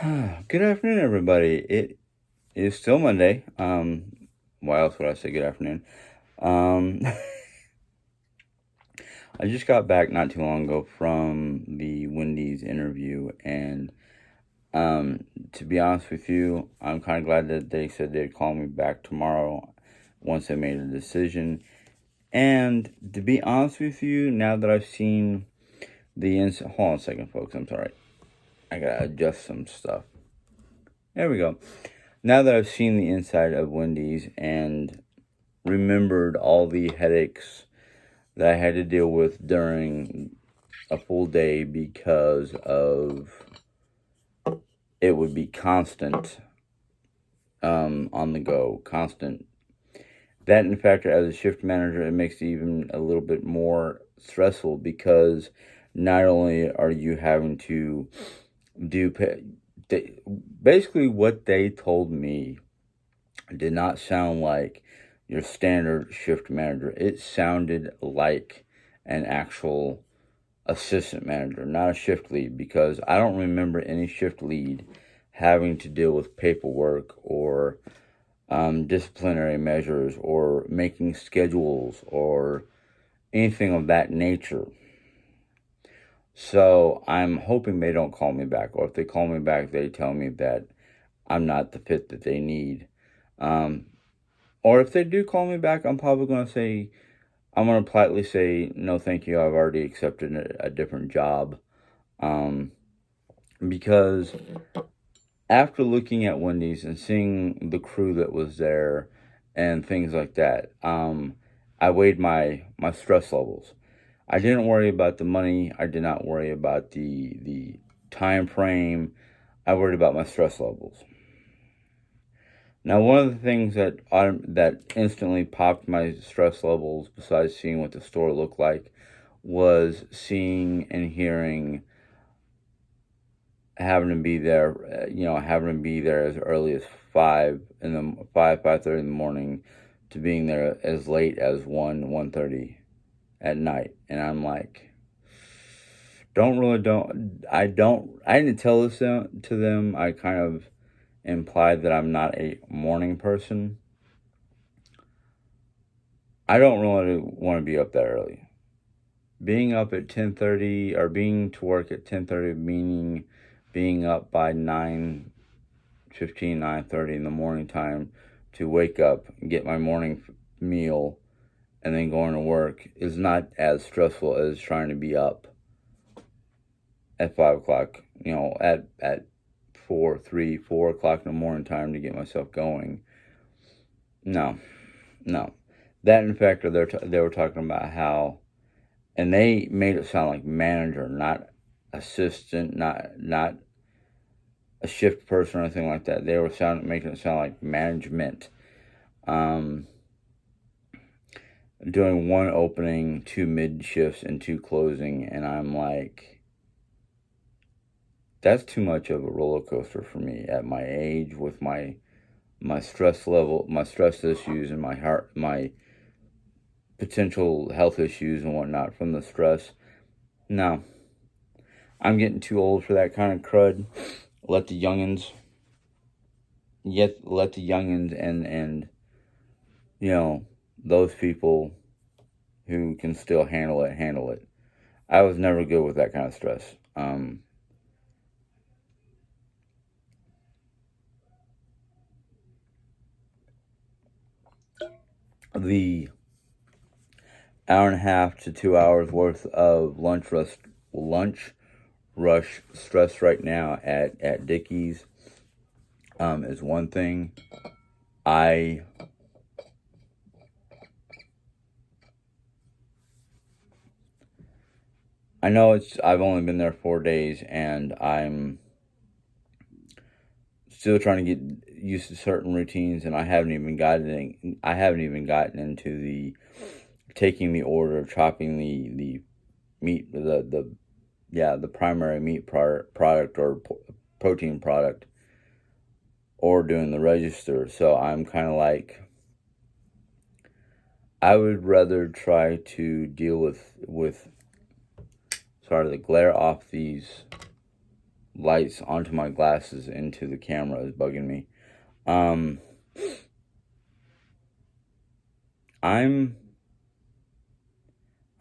Good afternoon, everybody. It is still Monday. Why else would I say good afternoon? Um, I just got back not too long ago from the Wendy's interview, and to be honest with you, I'm kind of glad that they said they'd call me back tomorrow once they made a decision. And to be honest with you, now that I've seen hold on a second, folks. I'm sorry. I gotta adjust some stuff. There we go. Now that I've seen the inside of Wendy's and remembered all the headaches that I had to deal with during a full day because of it would be constant on the go, constant. That, in fact, as a shift manager, it makes it even a little bit more stressful because not only are you having to do basically what they told me did not sound like your standard shift manager. It sounded like an actual assistant manager, not a shift lead, because I don't remember any shift lead having to deal with paperwork or disciplinary measures or making schedules or anything of that nature. So I'm hoping they don't call me back, or if they call me back, they tell me that I'm not the fit that they need. Um, or if they do call me back, I'm going to politely say, no, thank you. I've already accepted a different job. Um, because after looking at Wendy's and seeing the crew that was there and things like that, I weighed my stress levels. I didn't worry about the money. I did not worry about the time frame. I worried about my stress levels. Now, one of the things that instantly popped my stress levels, besides seeing what the store looked like, was seeing and hearing, having to be there as early as 5:30 in the morning, to being there as late as 1:30 at night, and I'm like, I didn't tell this to them. I kind of implied that I'm not a morning person. I don't really want to be up that early. Being up at 10:30 or being to work at 10:30, meaning being up by 9:15, 9:30 in the morning time to wake up and get my morning meal and then going to work, is not as stressful as trying to be up at 5 o'clock, at 4 o'clock in the morning time to get myself going. No, no. That, in fact, they were talking about how, and they made it sound like manager, not assistant, not a shift person or anything like that. They were making it sound like management. Um, Doing one opening, two mid shifts, and two closing, and I'm like, that's too much of a roller coaster for me at my age, with my stress level, my stress issues, and my potential health issues and whatnot from the stress. No, I'm getting too old for that kind of crud. Let the youngins, and those people who can still handle it. I was never good with that kind of stress. The hour and a half to 2 hours worth of lunch rush stress right now at Dickie's is one thing. I know I've only been there 4 days, and I'm still trying to get used to certain routines, and I haven't even gotten into the taking the order, chopping the meat, the primary meat product or protein product, or doing the register. So I'm kind of like, I would rather try to deal with sorry, the glare off these lights onto my glasses into the camera is bugging me. I'm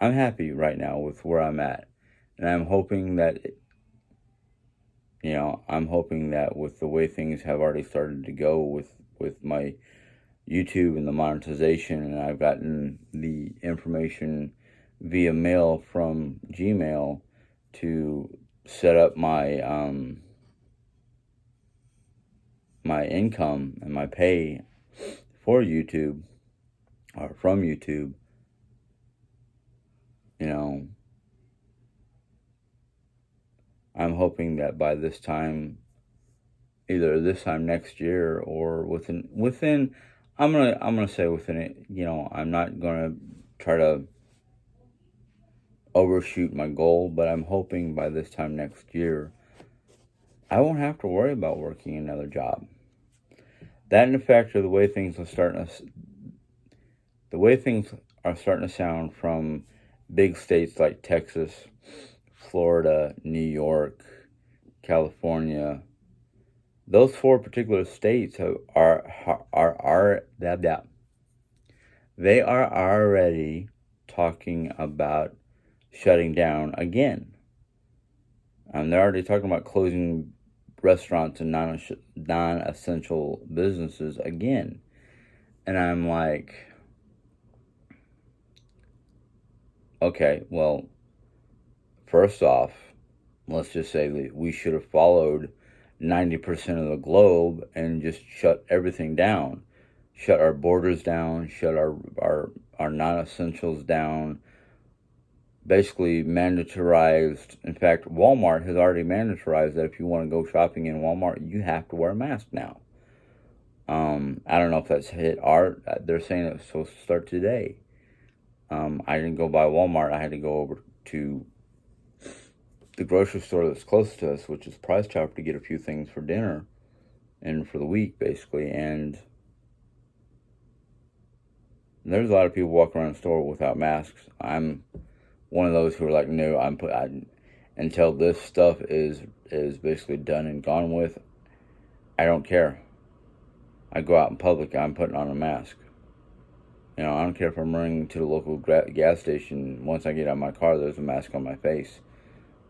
happy right now with where I'm at, and I'm hoping that with the way things have already started to go with my YouTube and the monetization, and I've gotten the information via mail from Gmail to set up my my income and my pay for YouTube or from YouTube. I'm hoping that by this time, either this time next year or within I'm gonna say within it. I'm not gonna try to overshoot my goal, but I'm hoping by this time next year I won't have to worry about working another job. That, in effect, are the way things are starting to sound from big states like Texas, Florida, New York, California. Those 4 particular states they are already talking about shutting down again. They're already talking about closing restaurants and non-essential businesses again. And I'm like, okay, well, first off, let's just say that we should have followed 90% of the globe and just shut everything down. Shut our borders down, shut our non-essentials down, basically mandatorized. In fact, Walmart has already mandatorized that if you want to go shopping in Walmart, you have to wear a mask now. I don't know if that's hit art. They're saying it's supposed to start today. I didn't go by Walmart. I had to go over to the grocery store that's close to us, which is Price Chopper, to get a few things for dinner and for the week, basically. And there's a lot of people walking around the store without masks. I'm one of those who are like, no, until this stuff is basically done and gone with, I don't care. I go out in public, I'm putting on a mask. I don't care if I'm running to the local gas station. Once I get out of my car, there's a mask on my face.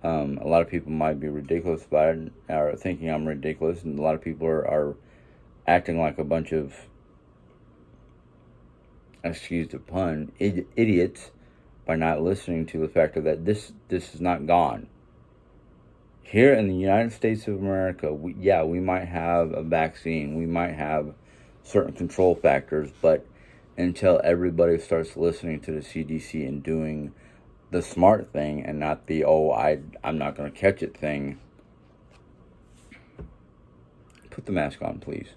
A lot of people might be ridiculous about it, or thinking I'm ridiculous, and a lot of people are acting like a bunch of, excuse the pun, idiots by not listening to the fact that this is not gone. Here in the United States of America, we might have a vaccine, we might have certain control factors, but until everybody starts listening to the CDC and doing the smart thing and not the, I'm not going to catch it thing, put the mask on, please.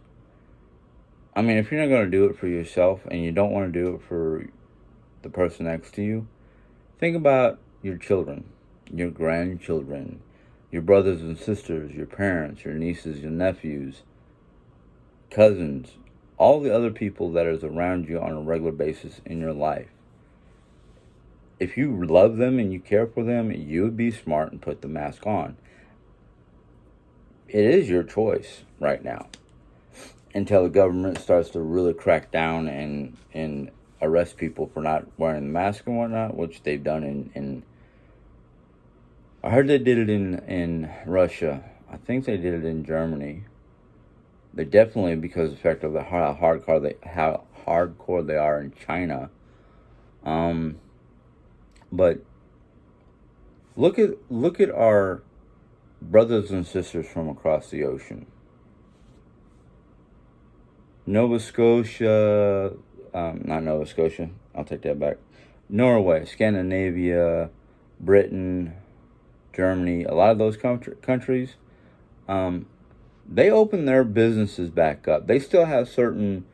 I mean, if you're not going to do it for yourself and you don't want to do it for the person next to you, think about your children, your grandchildren, your brothers and sisters, your parents, your nieces, your nephews, cousins, all the other people that is around you on a regular basis in your life. If you love them and you care for them, you would be smart and put the mask on. It is your choice right now, until the government starts to really crack down and arrest people for not wearing the mask and whatnot, which they've done in I heard they did it in Russia. I think they did it in Germany. They definitely, because of the fact of how hardcore they are in China. But look at our brothers and sisters from across the ocean. Nova Scotia, not Nova Scotia, I'll take that back. Norway, Scandinavia, Britain, Germany, a lot of those countries, they open their businesses back up. They still have certain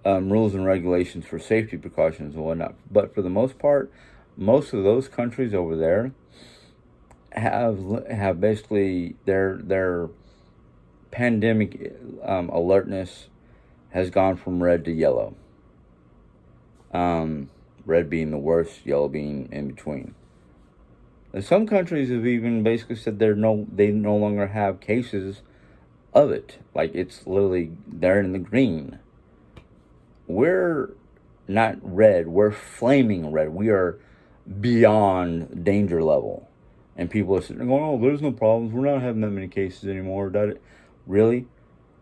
rules and regulations for safety precautions and whatnot, but for the most part, most of those countries over there have basically their pandemic alertness has gone from red to yellow. Red being the worst, yellow being in between. Some countries have even basically said they no longer have cases of it. Like, it's literally, they're in the green. We're not red, we're flaming red. We are beyond danger level. And people are sitting there going, oh, there's no problems. We're not having that many cases anymore. Really?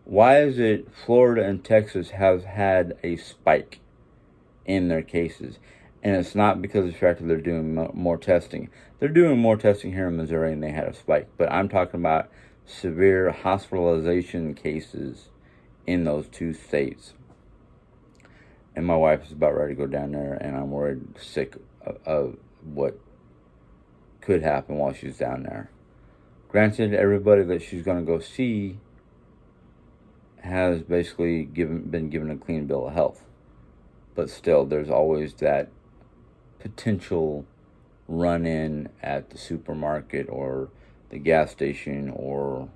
Why is it Florida and Texas have had a spike in their cases? And it's not because of the fact that they're doing more testing. They're doing more testing here in Missouri and they had a spike. But I'm talking about severe hospitalization cases in those two states. And my wife is about ready to go down there, and I'm worried sick of what could happen while she's down there. Granted, everybody that she's going to go see has basically been given a clean bill of health. But still, there's always that potential run-in at the supermarket or the gas station or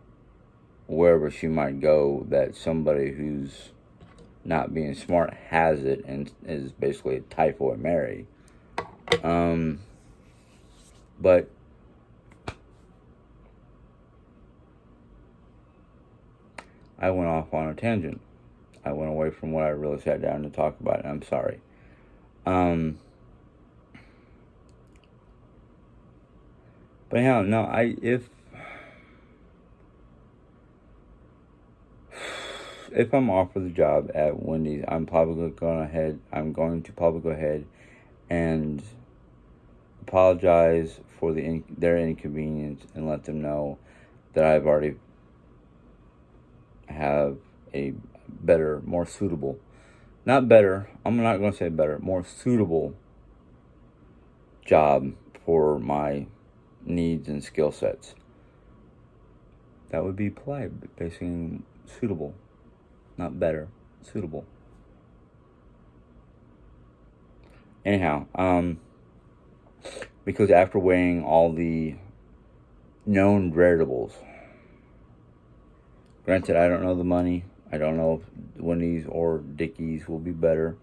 wherever she might go, that somebody who's not being smart has it and is basically a typhoid Mary. But I went off on a tangent. I went away from what I really sat down to talk about, and I'm sorry. But yeah, no, if I'm offered the job at Wendy's, I'm going to probably go ahead and apologize for their inconvenience and let them know that I've already have a better, more suitable, not better, I'm not going to say better, more suitable job for my needs and skill sets. That would be polite, basically suitable, not better, suitable. Anyhow, because after weighing all the known variables, granted, I don't know the money. I don't know if Wendy's or Dickies will be better.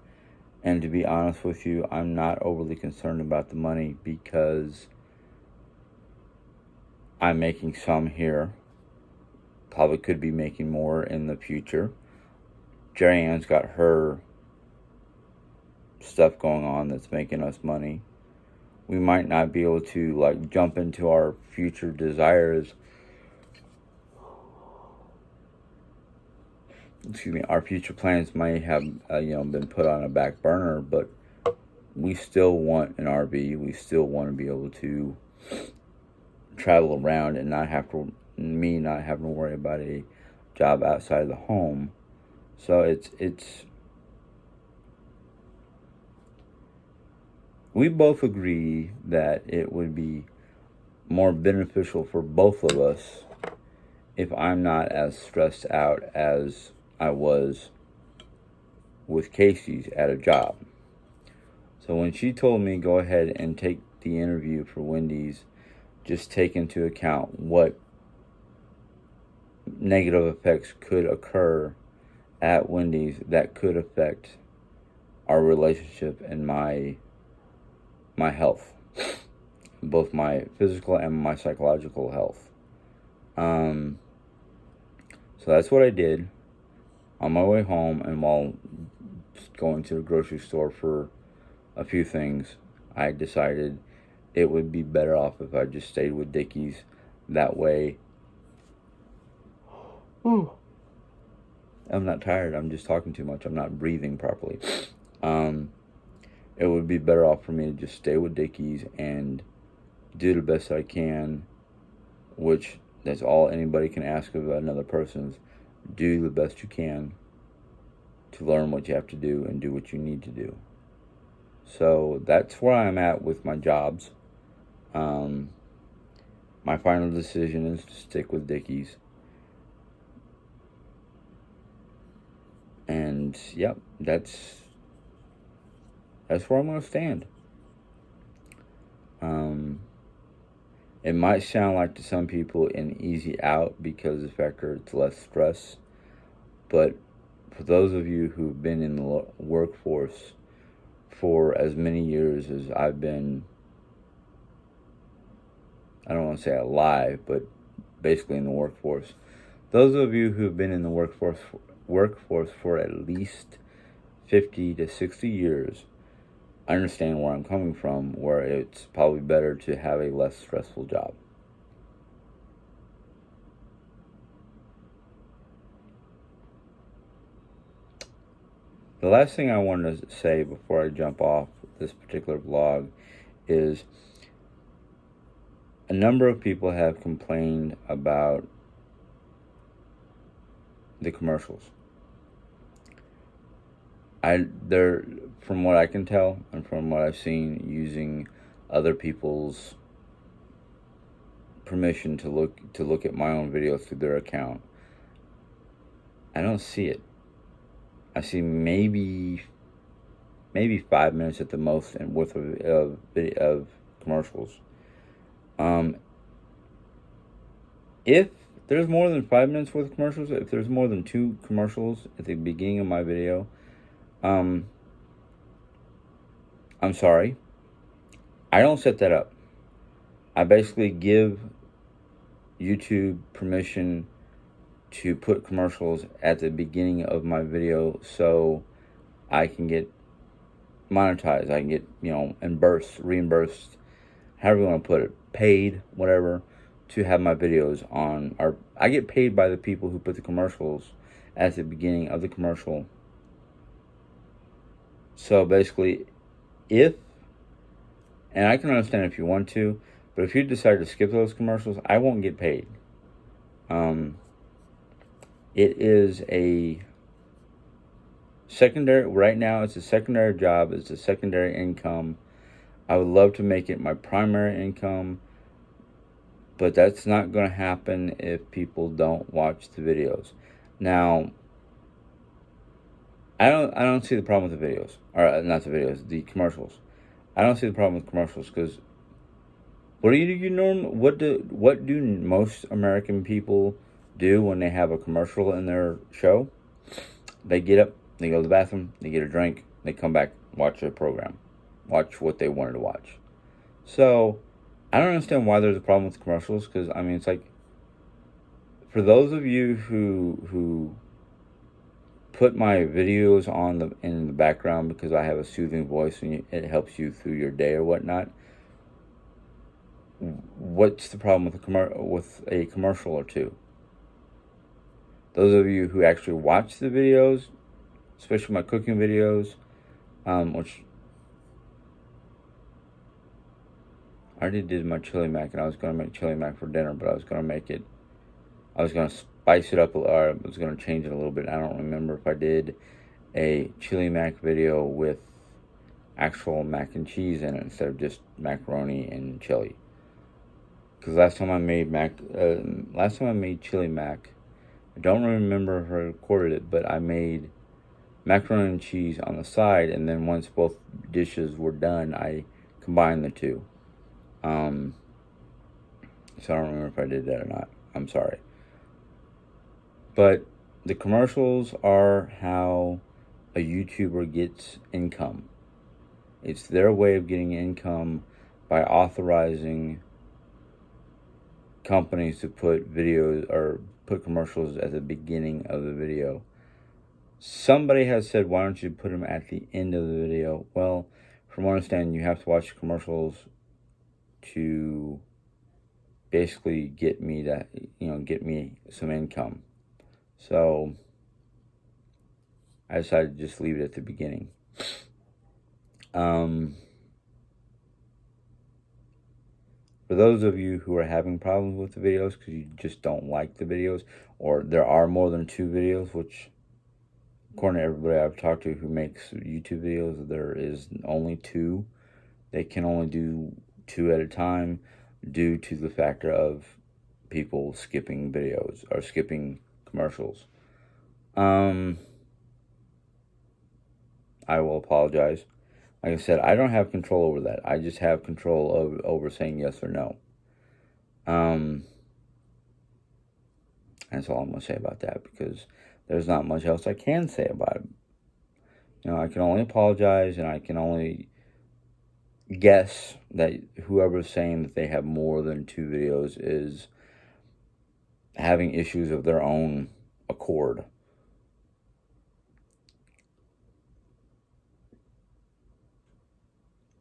And to be honest with you, I'm not overly concerned about the money because I'm making some here. Probably could be making more in the future. Jerry Ann's got her stuff going on that's making us money. We might not be able to jump into our future desires. Our future plans might have been put on a back burner, but we still want an RV. We still want to be able to travel around and not having to worry about a job outside of the home. So it's we both agree that it would be more beneficial for both of us if I'm not as stressed out as I was with Casey's at a job. So when she told me go ahead and take the interview for Wendy's, just take into account what negative effects could occur at Wendy's that could affect our relationship and my health, both my physical and my psychological health. So that's what I did on my way home, and while going to the grocery store for a few things, I decided it would be better off if I just stayed with Dickies. That way, I'm not tired. I'm just talking too much. I'm not breathing properly. It would be better off for me to just stay with Dickies and do the best I can, which that's all anybody can ask of another person. Do the best you can to learn what you have to do and do what you need to do. So that's where I'm at with my jobs. My final decision is to stick with Dickies. And yep, that's where I'm going to stand. It might sound like to some people an easy out because of the fact that it's less stress. But for those of you who've been in the workforce for as many years as I've been I don't want to say alive, but basically in the workforce. Those of you who've been in the workforce for at least 50 to 60 years understand where I'm coming from, where it's probably better to have a less stressful job. The last thing I wanted to say before I jump off this particular vlog is a number of people have complained about the commercials. They're, from what I can tell and from what I've seen, using other people's permission to look at my own videos through their account. I don't see it. I see maybe 5 minutes at the most and worth of commercials. If there's more than 5 minutes worth of commercials, if there's more than 2 commercials at the beginning of my video, I'm sorry. I don't set that up. I basically give YouTube permission to put commercials at the beginning of my video so I can get monetized. I can get, reimbursed, however you want to put it, paid, whatever, to have my videos on. Or I get paid by the people who put the commercials at the beginning of the commercial. So basically, and I can understand if you want to, but if you decide to skip those commercials, I won't get paid. It is a secondary, right now it's a secondary job, it's a secondary income. I would love to make it my primary income, but that's not going to happen if people don't watch the videos. Now, I don't see the problem with the videos, or not the videos, the commercials. I don't see the problem with commercials because what do most American people do when they have a commercial in their show? They get up, they go to the bathroom, they get a drink, they come back, watch their program, watch what they wanted to watch. So I don't understand why there's a problem with commercials, because I mean, it's like, for those of you who put my videos in the background because I have a soothing voice and it helps you through your day or whatnot, what's the problem with a commercial or two? Those of you who actually watch the videos, especially my cooking videos, which I already did my chili mac, and I was going to make chili mac for dinner, but I was going to spice it up, or I was going to change it a little bit. I don't remember if I did a chili mac video with actual mac and cheese in it instead of just macaroni and chili. Because last time I made chili mac, I don't remember if I recorded it, but I made macaroni and cheese on the side, and then once both dishes were done, I combined the two. So I don't remember if I did that or not. I'm sorry. But the commercials are how a YouTuber gets income. It's their way of getting income by authorizing companies to put videos or put commercials at the beginning of the video. Somebody has said, why don't you put them at the end of the video? Well, from what I understand, you have to watch commercials to basically get me some income. So I decided to just leave it at the beginning. For those of you who are having problems with the videos because you just don't like the videos, or there are more than 2 videos, which according to everybody I've talked to who makes YouTube videos, there is only 2. They can only do 2 at a time due to the factor of people skipping videos or skipping commercials. I will apologize. Like I said, I don't have control over that. I just have control over saying yes or no. That's all I'm going to say about that, because there's not much else I can say about it. I can only apologize, and I can only guess that whoever's saying that they have more than 2 videos is having issues of their own accord.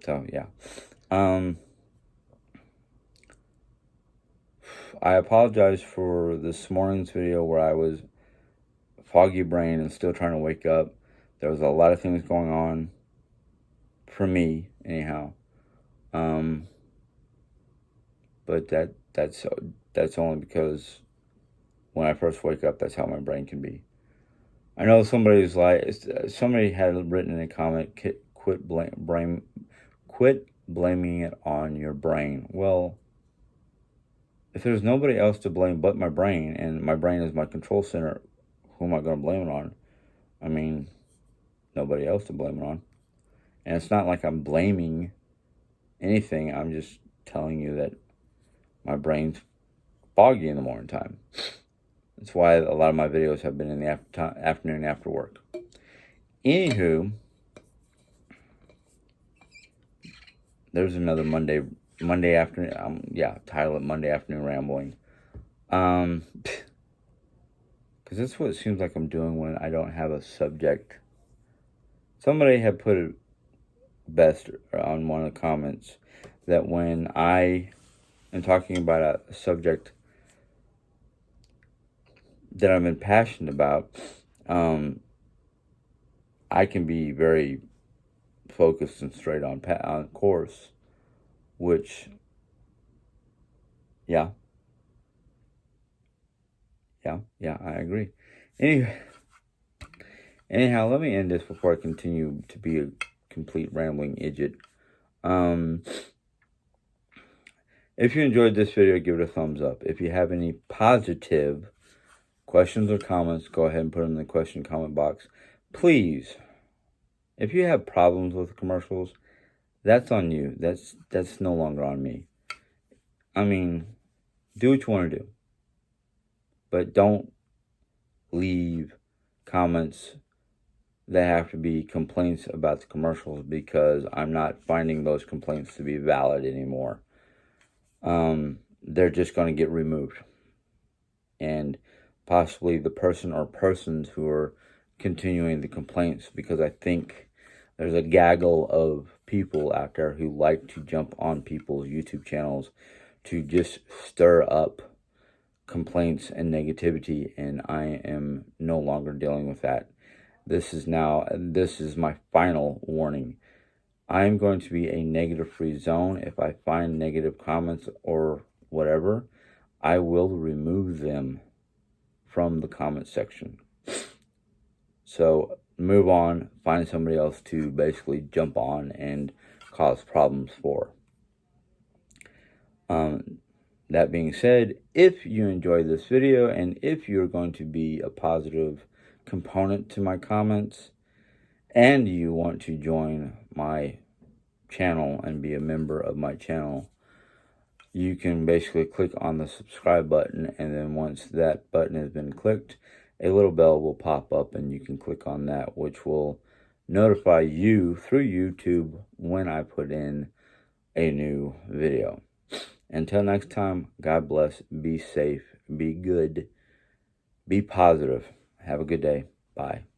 So, yeah. I apologize for this morning's video where I was foggy brain and still trying to wake up. There was a lot of things going on for me, anyhow. But that's only because when I first wake up, that's how my brain can be. I know somebody had written in a comment, quit blaming it on your brain. Well, if there's nobody else to blame but my brain, and my brain is my control center, who am I going to blame it on? I mean, nobody else to blame it on. And it's not like I'm blaming anything. I'm just telling you that my brain's foggy in the morning time. That's why a lot of my videos have been in the afternoon after work. Anywho, there's another Monday afternoon. Title it Monday Afternoon Rambling. Because that's what it seems like I'm doing when I don't have a subject. Somebody had put it best on one of the comments that when I am talking about a subject that I've been passionate about, I can be very focused and straight on course, which, yeah, I agree. Anyhow, let me end this before I continue to be a complete rambling idiot. If you enjoyed this video, give it a thumbs up. If you have any positive questions or comments, go ahead and put them in the question comment box. Please, if you have problems with commercials, that's on you. That's no longer on me. I mean, do what you want to do. But don't leave comments that have to be complaints about the commercials, because I'm not finding those complaints to be valid anymore. They're just going to get removed. And possibly the person or persons who are continuing the complaints, because I think there's a gaggle of people out there who like to jump on people's YouTube channels to just stir up complaints and negativity, and I am no longer dealing with that. This is my final warning. I am going to be a negative-free zone. If I find negative comments or whatever, I will remove them from the comment section. So move on, find somebody else to basically jump on and cause problems for. That being said, if you enjoyed this video and if you're going to be a positive component to my comments and you want to join my channel and be a member of my channel, you can basically click on the subscribe button, and then once that button has been clicked, a little bell will pop up and you can click on that, which will notify you through YouTube when I put in a new video. Until next time, God bless, be safe, be good, be positive. Have a good day. Bye.